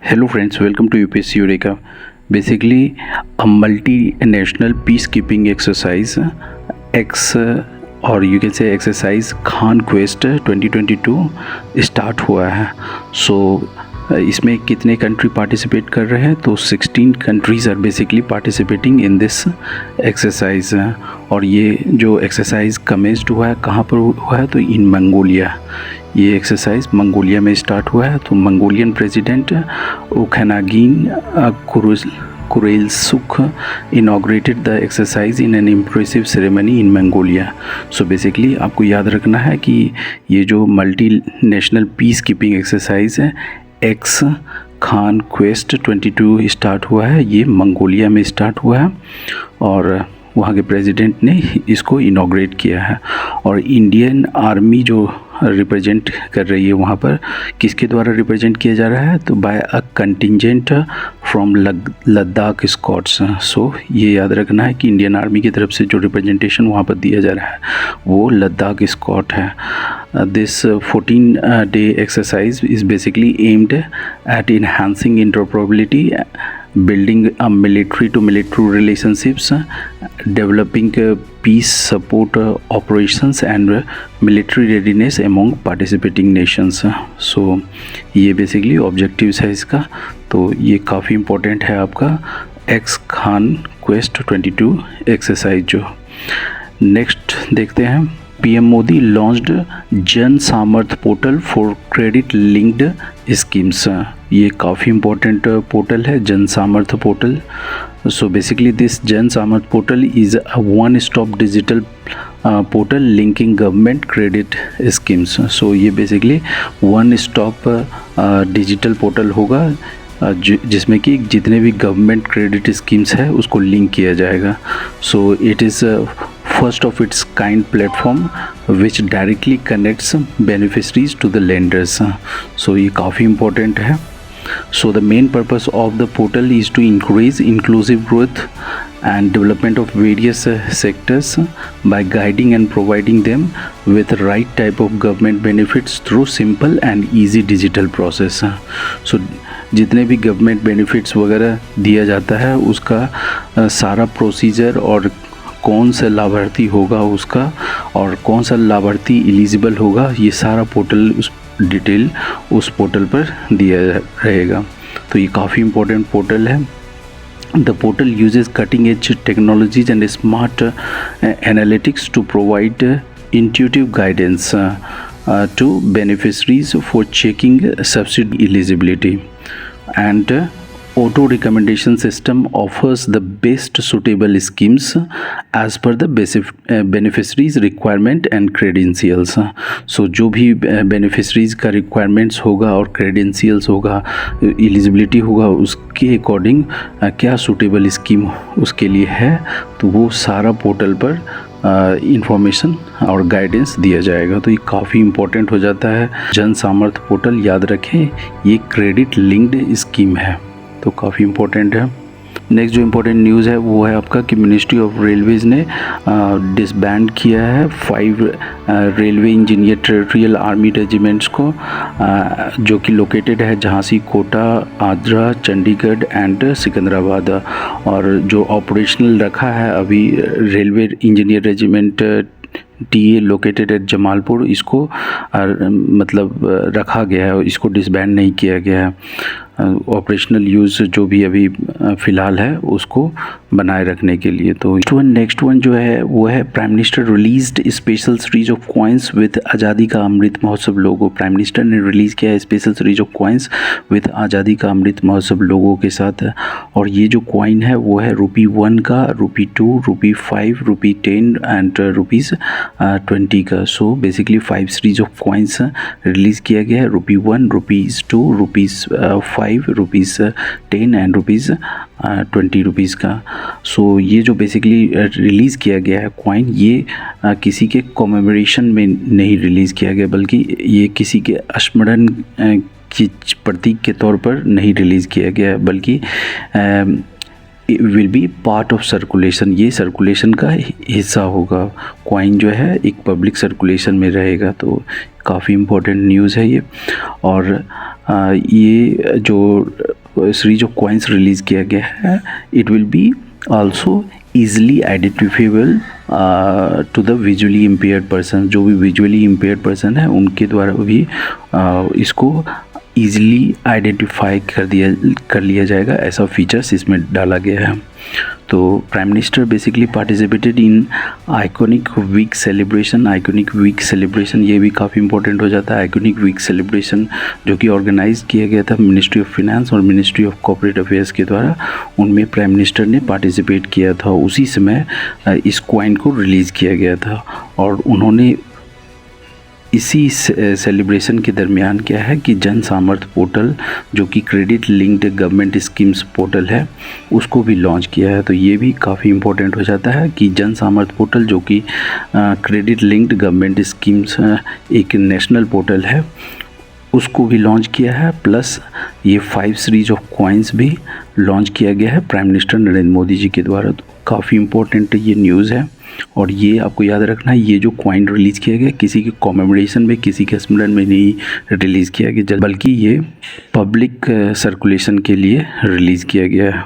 Hello friends, welcome to UPSC Eureka. Basically, a multinational peacekeeping exercise, X और you can say exercise Khan quest 2022 start हुआ है. इसमें कितने country participate कर रहे हैं? तो 16 countries are basically participating in this exercise. और ये जो एक्सरसाइज कमेंस्ड हुआ है कहाँ पर हुआ है? तो इन मंगोलिया. ये एक्सरसाइज मंगोलिया में स्टार्ट हुआ है. तो Mongolian president Ukhnaagiin Khurelsukh inaugurated the exercise in an impressive ceremony in Mongolia. So basically आपको याद रखना है कि ये जो multi national peace keeping exercise है एक्स खान क्वेस्ट 22 स्टार्ट हुआ है. ये मंगोलिया में स्टार्ट हुआ है और वहाँ के प्रेसिडेंट ने इसको इनॉग्रेट किया है. और इंडियन आर्मी जो रिप्रेजेंट कर रही है वहाँ पर किसके द्वारा रिप्रेजेंट किया जा रहा है? तो by a contingent from Ladakh Scouts. So ये याद रखना है कि इंडियन आर्मी की तरफ से जो रिप्रेजेंटेशन वहाँ पर दिया जा रहा है वो लद्दाख स्कॉट है. This 14-day exercise is basically aimed at enhancing interoperability, building military to military relationships, developing peace support operations and military readiness among participating nations. So ये basically objectives है इसका. तो ये काफ़ी important है आपका एक्स खान क्वेस्ट 22 एक्सरसाइज. जो next देखते हैं, पीएम मोदी लॉन्च्ड जन Samarth portal for credit linked schemes. ये काफ़ी इम्पोर्टेंट पोर्टल है जन Samarth portal. So basically this Jan Samarth portal is a one stop digital portal linking government credit schemes. So ये basically one stop digital portal होगा जिसमें कि जितने भी गवर्नमेंट क्रेडिट स्कीम्स है उसको लिंक किया जाएगा. So it is first of its kind platform which directly connects beneficiaries to the lenders. So ये काफ़ी important है. So the main purpose of the portal is to increase inclusive growth and development of various sectors by guiding and providing them with the right type of government benefits through simple and easy digital process. So जितने भी government benefits वगैरह दिया जाता है उसका सारा procedure और कौन सा लाभार्थी होगा उसका और कौन सा लाभार्थी एलिजिबल होगा ये सारा पोर्टल उस डिटेल उस पोर्टल पर दिया रहेगा. तो ये काफ़ी इम्पोर्टेंट पोर्टल है. The portal uses cutting-edge technologies and smart analytics to provide intuitive guidance to beneficiaries for checking subsidy eligibility. And auto recommendation system offers the best suitable schemes as per the beneficiaries requirement and credentials. So जो भी beneficiaries का requirements होगा और credentials होगा, eligibility होगा, उसके according क्या suitable scheme उसके लिए है तो वो सारा पोर्टल पर इंफॉर्मेशन और गाइडेंस दिया जाएगा. तो ये काफ़ी इम्पोर्टेंट हो जाता है. जन सामर्थ्य पोर्टल याद रखें ये क्रेडिट लिंक्ड स्कीम है तो काफ़ी इम्पोर्टेंट है. नेक्स्ट जो इम्पोर्टेंट न्यूज़ है वो है आपका कि मिनिस्ट्री ऑफ रेलवेज़ ने डिसबैंड किया है 5 railway engineer territorial army regiments को जो कि लोकेटेड है झांसी, कोटा, आगरा, चंडीगढ़ एंड सिकंदराबाद. और जो ऑपरेशनल रखा है अभी railway engineer regiment TA located at Jamalpur, इसको मतलब रखा गया है, इसको डिसबैंड नहीं किया गया है. ऑपरेशनल यूज़ जो भी अभी फ़िलहाल है उसको बनाए रखने के लिए. तो नेक्स्ट वन जो है वो है prime minister released special series of coins with आज़ादी का अमृत महोत्सव लोगो. प्राइम मिनिस्टर ने रिलीज़ किया है special series of coins with आज़ादी का अमृत महोत्सव लोगों के साथ. और ये जो कॉइन है वो है ₹1 का, ₹2, ₹5, ₹10 एंड ₹20 का. So basically 5 series of coins release किया गया है. ₹1, ₹2, ₹5, ₹10 एंड ₹20 का. सो ये जो बेसिकली रिलीज़ किया गया है कॉइन ये किसी के कॉमेमोरेशन में नहीं रिलीज़ किया गया बल्कि ये किसी के स्मरण की प्रतीक के तौर पर नहीं रिलीज़ किया गया बल्कि will be part of circulation. ये सर्कुलेशन का हिस्सा होगा. कॉइन जो है एक पब्लिक सर्कुलेशन में रहेगा. तो काफ़ी इम्पोर्टेंट न्यूज़ है ये. और ये जो सीरीज ऑफ कॉइन्स रिलीज़ किया गया है, it will be also easily identifiable to the visually impaired person. जो भी विजुअली इम्पेयर्ड पर्सन है उनके द्वारा भी इसको ईजिली आइडेंटिफाई कर लिया जाएगा, ऐसा फीचर्स इसमें डाला गया है। तो prime minister basically participated in iconic week celebration. Iconic week celebration ये भी काफ़ी इंपॉर्टेंट हो जाता है। आइकॉनिक वीक सेलिब्रेशन जो कि ऑर्गेनाइज किया गया था मिनिस्ट्री ऑफ फिनेंस और मिनिस्ट्री ऑफ कॉर्पोरेट अफेयर्स के द्वारा, उनमें प्राइम मिनिस्टर ने पार्टिसिपेट किया था। उसी समय इस कॉइन को रिलीज़ किया गया था और उन्होंने इसी सेलिब्रेशन के दरमियान क्या है कि जन सामर्थ्य पोर्टल जो कि credit linked government schemes portal है उसको भी लॉन्च किया है। तो ये भी काफ़ी इम्पोर्टेंट हो जाता है कि जन सामर्थ्य पोर्टल जो कि क्रेडिट लिंक्ड गवर्नमेंट स्कीम्स एक नेशनल पोर्टल है उसको भी लॉन्च किया है, प्लस ये 5 सीरीज ऑफ कॉइन्स भी लॉन्च किया गया है प्राइम मिनिस्टर नरेंद्र मोदी जी के द्वारा। तो काफ़ी इम्पोर्टेंट ये न्यूज़ है और ये आपको याद रखना है, ये जो कॉइन रिलीज़ किया गया किसी के कॉमेमोरेशन में, किसी के स्मरण में नहीं रिलीज़ किया गया, बल्कि ये पब्लिक सर्कुलेशन के लिए रिलीज़ किया गया है।